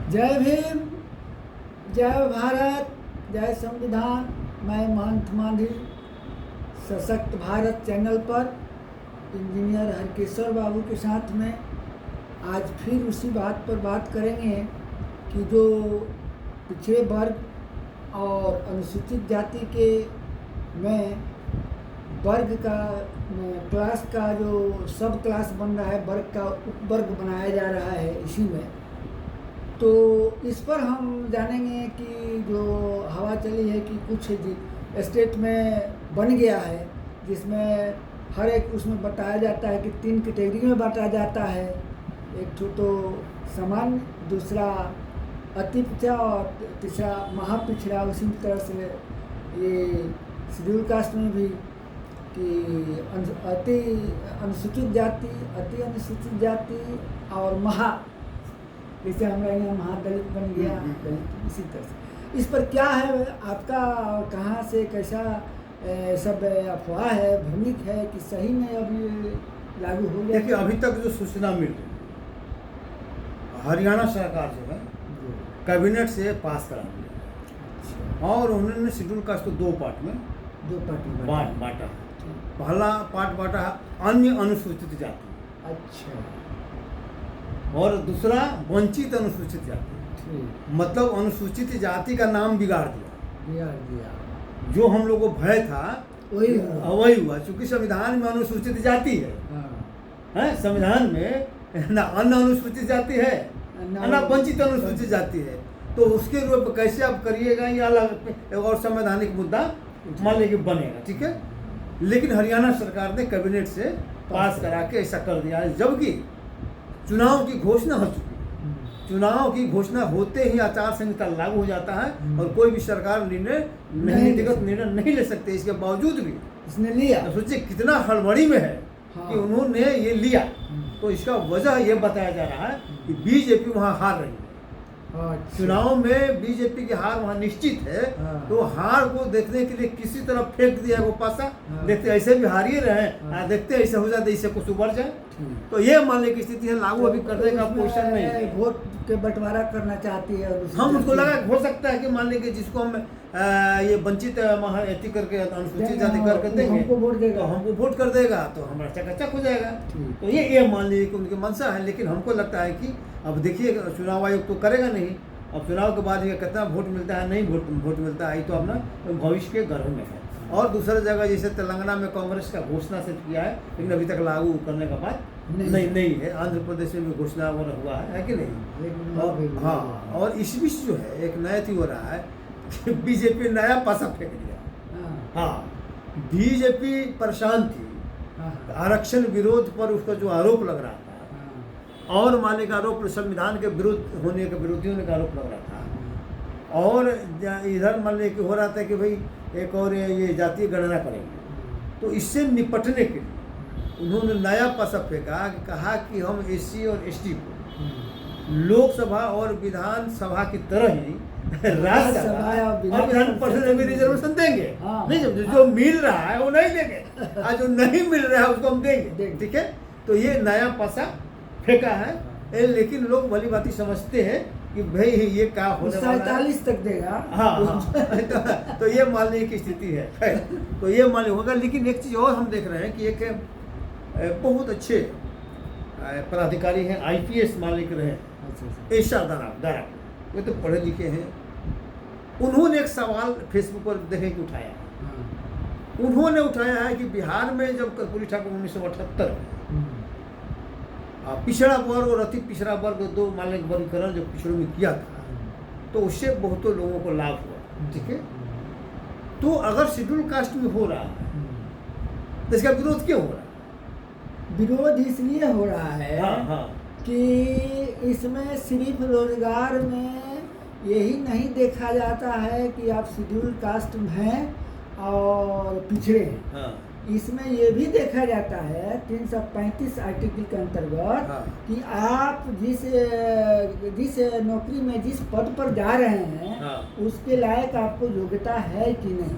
जय भीम, जय भारत, जय संविधान। मैं महंत मांझी सशक्त भारत चैनल पर इंजीनियर हरकेश्वर बाबू के साथ में आज फिर उसी बात पर बात करेंगे कि जो पिछड़े वर्ग और अनुसूचित जाति के में वर्ग का क्लास का जो सब क्लास बन रहा है, वर्ग का उपवर्ग बनाया जा रहा है इसी में। तो इस पर हम जानेंगे कि जो हवा चली है कि कुछ स्टेट में बन गया है जिसमें हर एक उसमें बताया जाता है कि 3 कैटेगरी में बांटा जाता है। एक तो सामान्य, दूसरा अति पिछड़ा और तीसरा महापिछड़ा। उसी तरह से ये शेड्यूल कास्ट में भी कि अति अनुसूचित जाति, अति अनुसूचित जाति और महा, जैसे हमारे यहाँ महादलित बन गया दलित, इसी तरह से। इस पर क्या है आपका, कहाँ से कैसा सब अफवाह है, भ्रमिक है कि सही में अभी लागू हो गया? देखिए, अभी तक जो सूचना मिल रही है, हरियाणा सरकार जो है कैबिनेट से पास करा दिया और उन्होंने शेड्यूल कास्ट को 2 पार्ट में बांटा। पहला पार्ट बांटा अन्य अनुसूचित जाति, अच्छा, और दूसरा वंचित अनुसूचित जाति। मतलब अनुसूचित जाति का नाम बिगाड़ दिया। जो हम लोगों को भय था वही हुआ, क्योंकि संविधान में अनुसूचित जाति है, संविधान में ना अन्य अनुसूचित जाति है ना वंचित अनुसूचित जाति है। तो उसके रूप कैसे आप करिएगा, ये अलग और संवैधानिक मुद्दा मान लीजिए बनेगा, ठीक है। लेकिन हरियाणा सरकार ने कैबिनेट से पास करा के ऐसा कर दिया है, जबकि चुनाव की घोषणा हो चुकी है। चुनाव की घोषणा होते ही आचार संहिता लागू हो जाता है और कोई भी सरकार नीतिगत निर्णय नहीं ले सकते। इसके बावजूद भी इसने लिया। तो सोचिए कितना हड़बड़ी में है कि उन्होंने ये लिया। तो इसका वजह ये बताया जा रहा है कि बीजेपी वहाँ हार रही है। चुनाव में बीजेपी की हार वहाँ निश्चित है। तो हार को देखने के लिए किसी तरह फेंक दिया वो पासा, देखते ऐसे भी हार ही रहे, देखते ऐसे हो जाए, इससे कुछ उबर जाए। तो ये मान ली स्थिति है, लागू अभी करने का पोषण नहीं है। वोट के बंटवारा करना चाहती है। हम उसको लगा हो सकता है कि मान लीजिए जिसको हम ये वंचित एथी करके अनुसूचित जाति करके देंगे, हमको वोट देगा, तो हमको वोट कर देगा, तो हमारा चकाचक हो जाएगा। तो ये मान लीजिए कि उनकी मंशा है। लेकिन हमको लगता है कि अब देखिए, चुनाव आयोग तो करेगा नहीं। अब चुनाव के बाद ये कितना वोट मिलता है, नहीं वोट मिलता है, तो अपना भविष्य के गर्भ में है। और दूसरी जगह जैसे तेलंगाना में कांग्रेस का घोषणा से किया है, लेकिन अभी तक लागू करने का बात नहीं है। आंध्र प्रदेश में भी घोषणा हुआ है कि नहीं? और हाँ, और इस बीच जो है एक नया चीज हो रहा है कि बीजेपी नया पासा फेंक दिया। हाँ, बीजेपी परेशान थी आरक्षण विरोध पर, उसका जो आरोप लग रहा था, और माने का आरोप संविधान के विरुद्ध होने के विरोधियों ने का आरोप लग रहा था। और इधर मान लीजिए कि हो रहा था कि भाई एक और ये जातीय गणना करेंगे। तो इससे निपटने के लिए उन्होंने नया पासा फेंका कि कहा कि हम एससी और एसटी को लोकसभा और विधानसभा की तरह ही राज्यसभा और विधान परिषद में रिजर्वेशन देंगे। नहीं, जो मिल रहा है वो नहीं देंगे, और जो नहीं मिल रहा है उसको हम देंगे, ठीक है। तो ये नया पासा फेंका है। लेकिन लोग भली बात समझते हैं कि भाई ये क्या होने वाला है, 47 तक देगा। हाँ, तो ये मान लीजिए की स्थिति है। तो ये मान लीजिए होगा। लेकिन एक चीज़ और हम देख रहे हैं कि एक बहुत अच्छे पदाधिकारी हैं, IPS मालिक रहे, ऐशा दारा, वे तो पढ़े लिखे हैं। उन्होंने एक सवाल फेसबुक पर देखे कि उठाया। उन्होंने उठाया है कि बिहार में जब कर्पूरी ठाकुर 1978 पिछड़ा वर्ग और अति पिछड़ा वर्ग 2 मालिक वर्गीकरण जो पिछड़ों में किया था, तो उससे बहुतों लोगों को लाभ हुआ, ठीक है। तो अगर शेड्यूल कास्ट में हो रहा है तो इसका विरोध क्यों हो रहा है? विरोध इसलिए हो रहा है कि इसमें सिर्फ रोजगार में यही नहीं देखा जाता है कि आप शेड्यूल कास्ट में हैं और पिछड़े हैं। इसमें ये भी देखा जाता है 335 आर्टिकल के अंतर्गत कि आप जिस नौकरी में जिस पद पर जा रहे हैं उसके लायक आपको योग्यता है कि नहीं।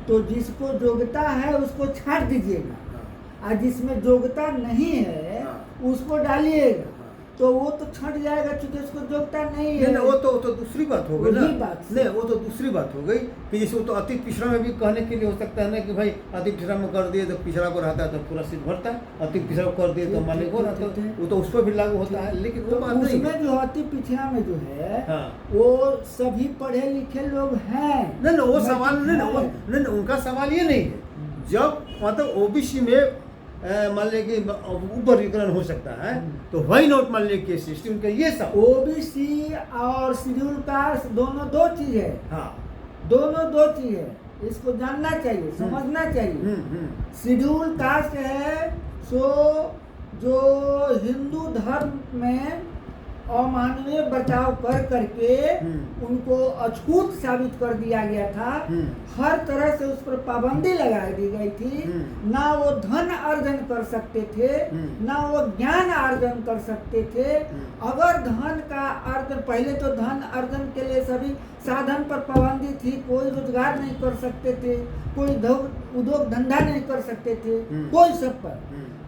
तो जिसको योग्यता है उसको छांट दीजिएगा, और जिसमें योग्यता नहीं है उसको डालिएगा। तो वो तो छट जाएगा, चूंकि उसको योग्यता नहीं है। नहीं, वो तो दूसरी बात हो गई ना। वही बात। नहीं, वो तो दूसरी बात हो गई कि जैसे वो तो अति पिछड़ा में भी कहने के लिए हो सकता है ना कि भाई अति पिछड़ा में कर दिए तो पिछड़ा को रहता है तो पूरा सीट भरता है, अति पिछड़ा को कर दिए तो मान लीजिए हो रहा है, वो तो उस पर भी लागू होता है। लेकिन वो बात नहीं है। उसमें जो अति पिछड़ा में जो है हाँ। वो सभी पढ़े लिखे लोग हैं। नहीं, वो सवाल नहीं, उनका सवाल ये नहीं है। जब मतलब ओबीसी में मान लीजिए कि वर्गीकरण हो सकता है तो व्हाई नॉट मान लीजिए के सिस्टम का ये सब। ओबीसी और शेड्यूल कास्ट दोनों दो चीज है। हाँ, दोनों दो चीज है, इसको जानना चाहिए, समझना चाहिए। शेड्यूल कास्ट है सो जो हिंदू धर्म में अमानवीय बर्ताव कर करके उनको अछूत साबित कर दिया गया था। हर तरह से उस पर पाबंदी लगा दी गई थी। ना वो धन अर्जन कर सकते थे, ना वो ज्ञान अर्जन कर सकते थे। अगर धन का अर्जन, पहले तो धन अर्जन के लिए सभी साधन पर पाबंदी थी, कोई रोजगार नहीं कर सकते थे, कोई उद्योग धंधा नहीं कर सकते थे, कोई सब पर।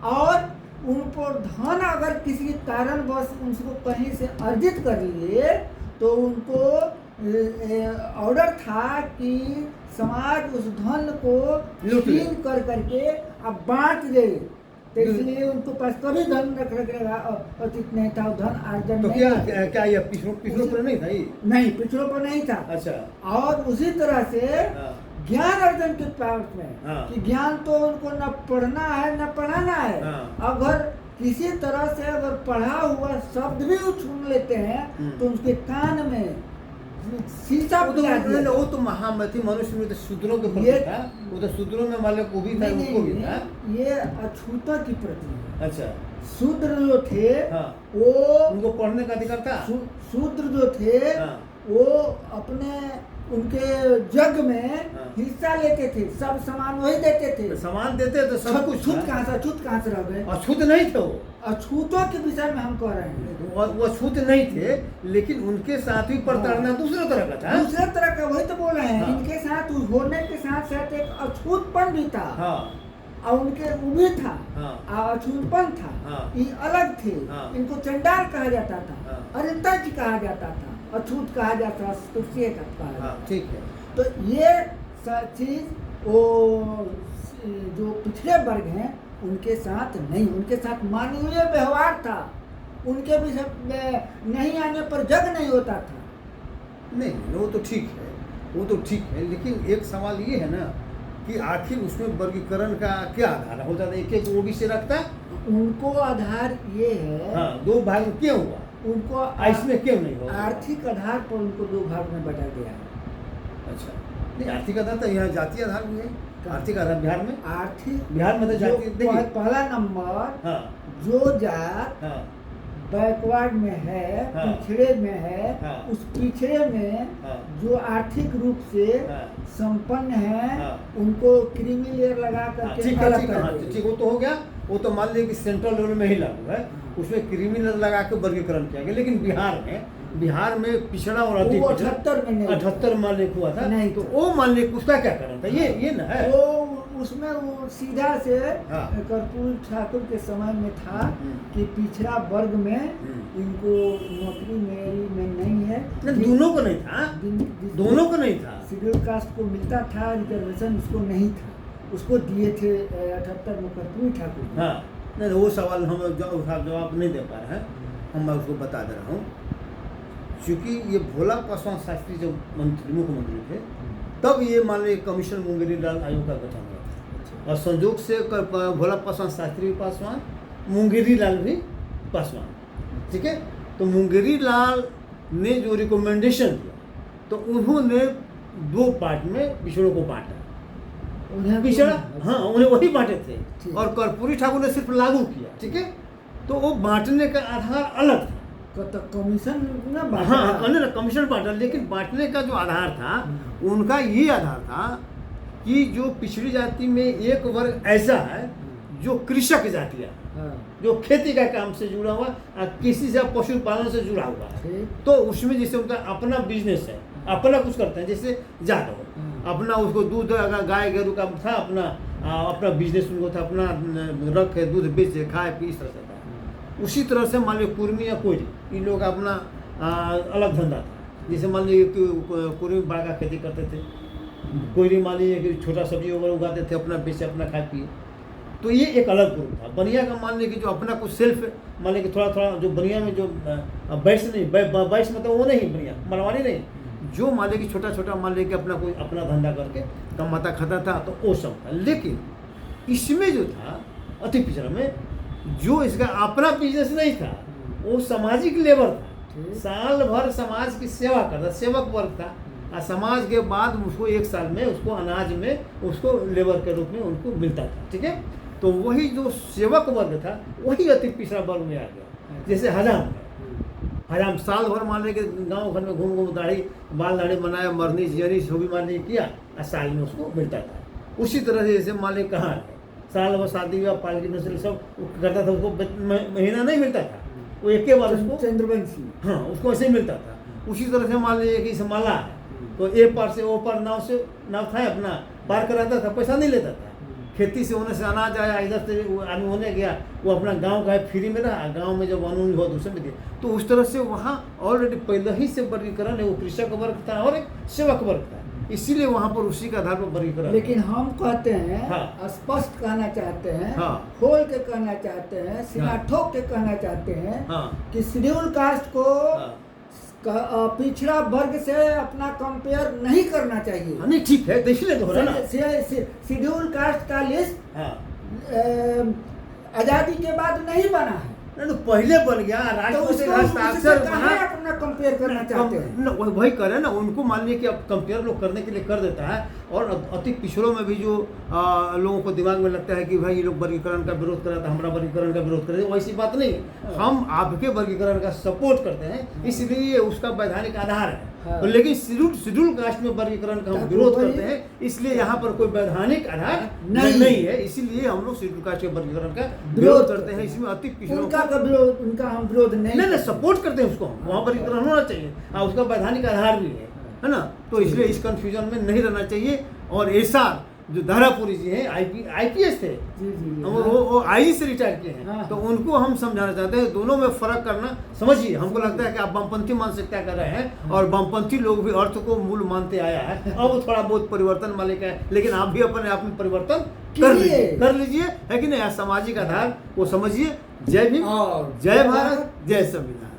और उनको धन अगर किसी कारण बस उनको कहीं से अर्जित कर लिए तो उनको ऑर्डर था कि समाज उस धन को छीन कर करके अब बांट दे। तो इसलिए उनको पास कभी धन रखने उचित नहीं था, धन अर्जन तो नहीं क्या ये पिछड़ों पर नहीं था ये? नहीं, पिछड़ों पर नहीं था। अच्छा। और उसी तरह से ज्ञान अर्जन के पार्ट में कि ज्ञान तो उनको न पढ़ना है न पढ़ाना है। अगर किसी तरह से अगर पढ़ा हुआ शब्द भी सुन लेते हैं तो उसके कान में शीशा पिला दिया। वो तो महामती मनुष्य में तो शूद्रों के प्रति था, वो तो शूद्रों में मान लो वो भी था, उसको भी था। ये अछूता की प्रति है। अच्छा। शूद्र जो थे वो उनको पढ़ने का अधिकार था। शूद्र जो थे वो अपने उनके जग में हिस्सा लेते थे, सब सामान वही देते थे। सामान देते तो सब कुछ। अछूत कहाँ से रह गए? अछूत नहीं थे वो। अछूतों के विषय में हम कह रहे हैं। वो अछूत नहीं थे, लेकिन उनके साथ भी प्रताड़ना दूसरे तरह का था। दूसरे तरह का, वही तो बोल रहे हैं। इनके साथ होने के साथ साथ एक अछूतपन भी था। और उनके वो भी था, अछूतपन था। ये अलग थे। इनको चंडाल कहा जाता था, अरितज कहा जाता था, अछूत कहा जाता था, तुलसी कहा जाता। ठीक है। तो ये चीज वो जो पिछड़े वर्ग हैं उनके साथ नहीं, उनके साथ मानवीय व्यवहार था। उनके भी नहीं आने पर जग नहीं होता था। नहीं, वो तो ठीक है, वो तो ठीक है। लेकिन एक सवाल ये है ना कि आखिर उसमें वर्गीकरण का क्या आधार होता था? एक ओबीसी रखता, उनको आधार ये है। दो भाग क्यों हुआ उनको? इसमें क्यों नहीं हुआ? आर्थिक आधार पर उनको दो भाग में बांटा गया है। अच्छा। नहीं, आर्थिक आधार तो यहाँ जातीय आधार भी है। आर्थिक आधार बिहार में, बिहार में तो जातीय पहला नंबर जो जात बैकवर्ड में है, पिछड़े में है, उस पिछड़े में जो आर्थिक रूप से संपन्न है उनको क्रीमी लेयर लगा करके अलग कर दिया। ठीक, वो तो हो गया। वो तो मान लीजिए कि सेंट्रल लेवल में ही लागू है, उसमें क्रिमिनल लगा के वर्गीकरण किया गया। लेकिन बिहार में पिछड़ा और अति पिछड़ा 78 मान लीजिए हुआ था, नहीं तो वो मान लीजिए उसका क्या कारण था? ये न है वो उसमें वो सीधा से कर्पूरी ठाकुर के समय में था कि पिछड़ा वर्ग में इनको नौकरी में नहीं है। दोनों को नहीं था, दोनों को नहीं था। शेड्यूल कास्ट को मिलता था रिजर्वेशन, उसको नहीं था, उसको दिए थे 78 में कर्पूरी ठाकुर। नहीं, वो सवाल हम जवाब नहीं दे पा रहे हैं, हम उसको बता दे रहा हूँ। क्योंकि ये भोला पासवान शास्त्री जब मुख्यमंत्री थे तब ये मान लीजिए कमीशन मुंगेरी लाल आयोग का गठन हुआ था। और संयोग से भोला पासवान शास्त्री पासवान, मुंगेरी लाल भी पासवान, ठीक है। तो मुंगेरी लाल ने जो रिकमेंडेशन दिया तो उन्होंने दो पार्ट में पिछड़ों को बांटा। पिछड़ा उन्हें वही बांटे थे और कर्पूरी ठाकुर ने सिर्फ लागू किया, ठीक है। तो वो बांटने का आधार अलग था। तो कमीशन ना बांटा, कमीशन बांटा, लेकिन बांटने का जो आधार था उनका ये आधार था कि जो पिछड़ी जाति में एक वर्ग ऐसा है जो कृषक जाति है, जो खेती का काम से जुड़ा हुआ, किसी से पशुपालन से जुड़ा हुआ है। तो उसमें जैसे उनका अपना बिजनेस है, अपना कुछ करते हैं, जैसे जादव अपना उसको दूध गाय गेरू का था, अपना बिजनेस उनको था, अपना रख दूध बेचे खाए पी इस तरह से था। उसी तरह से मान लीजिए कुर्मी या कोयरी, इन लोगों का अपना अलग धंधा था। जैसे मान लीजिए कि कुर्मी बाग का खेती करते थे, कोयरी मान लीजिए कि छोटा सब्जी वगैरह उगाते थे, अपना बेचे, अपना खाए पिए। तो ये एक अलग ग्रुप था। बनिया का मान लीजिए कि जो अपना कुछ सेल्फ, मान लीजिए कि थोड़ा थोड़ा जो बनिया में जो बैस नहीं, बैस मतलब वो नहीं बनिया मरवानी नहीं, जो मान लीजिए कि छोटा छोटा मान लीजिए कि अपना कोई अपना धंधा करके कमाता खाता था, तो वो सब था। लेकिन इसमें जो था अति पिछड़ा में, जो इसका अपना बिजनेस नहीं था, वो सामाजिक लेबर था। साल भर समाज की सेवा करता, सेवक वर्ग था। और समाज के बाद उसको एक साल में उसको अनाज में उसको लेबर के रूप में उनको मिलता था। ठीक है, तो वही जो सेवक वर्ग था वही अति पिछड़ा वर्ग में आ गया। जैसे हजाम साल भर मान लीजिए कि गाँव घर में घूम दाढ़ी बाल दाढ़ी बनाया, मरनी जियरी जो भी मान लीजिए किया, और साल में उसको मिलता था। उसी तरह से जैसे मान लीजिए कहाँ है, साल भर शादी विवाह पालकी नस्ल सब करता था, उसको महीना नहीं मिलता था, वो एक के बाद उसको चंद्रवंशी, हाँ उसको ऐसे ही मिलता था। उसी तरह से मान लीजिए कि इस माला है, तो ए पार से ओ पार नाव था अपना पार कराता था, पैसा नहीं लेता था। खेती से होने से अनाज आया, इधर से आदमी होने गया, वो अपना गांव का फ्री में रहा, गांव में जब अनून हो दूसरे में दिया। तो उस तरह से वहाँ ऑलरेडी पहले ही से वर्गीकरण है, वो कृषक वर्ग था और एक सेवक वर्ग था, इसीलिए वहाँ पर उसी के आधार पर वर्गीकरण। लेकिन हम कहते हैं, हाँ। स्पष्ट कहना चाहते हैं, हाँ। खोल के कहना चाहते हैं, सीना ठोक के कहना चाहते हैं, हाँ। कि शेड्यूल कास्ट को हाँ। पिछड़ा वर्ग से अपना कंपेयर नहीं करना चाहिए। नहीं ठीक है, देखिए तो हो रहा ना, शेड्यूल कास्ट का लिस्ट हाँ आजादी के बाद नहीं बना है, नहीं तो पहले बन गया, तो राष्ट्रपति उसको हस्ताक्षर बना, अपना कंपेयर करना चाहते हैं। वही करे ना, उनको मान लीजिए कि अब कंपेयर लोग करने के लिए कर देता है। और अति पिछड़ों में भी जो लोगों को दिमाग में लगता है कि भाई ये लोग वर्गीकरण का विरोध कर रहा था, हमारा वर्गीकरण का विरोध कर रहे, वैसी बात नहीं है। हम आपके वर्गीकरण का सपोर्ट करते हैं, इसलिए उसका वैधानिक आधार है। हाँ। लेकिन शेड्यूल कास्ट में वर्गीकरण का हम विरोध करते हैं, इसलिए यहाँ पर कोई वैधानिक आधार नहीं है, इसीलिए हम लोग शेड्यूल कास्ट के वर्गीकरण का विरोध करते हैं। इसमें अति पिछड़ों उनका हम विरोध नहीं सपोर्ट करते हैं उसको, वहाँ वर्गीकरण होना चाहिए, उसका वैधानिक आधार भी है ना। तो इसलिए इस कंफ्यूजन में नहीं रहना चाहिए। और ऐसा जो धारापुरी जी हैं, IPS थे, वो IG से रिटायर किए हैं, तो उनको हम समझाना चाहते हैं, दोनों में फर्क करना समझिए। हमको लगता है कि आप वामपंथी मानसिकता कर रहे हैं, और वामपंथी लोग भी अर्थ को मूल मानते आया है, अब थोड़ा बहुत परिवर्तन मालिक है, लेकिन आप भी अपने आप में परिवर्तन कर लीजिए, है कि नहीं। सामाजिक आधार वो समझिए। जय भीम, जय भारत, जय संविधान।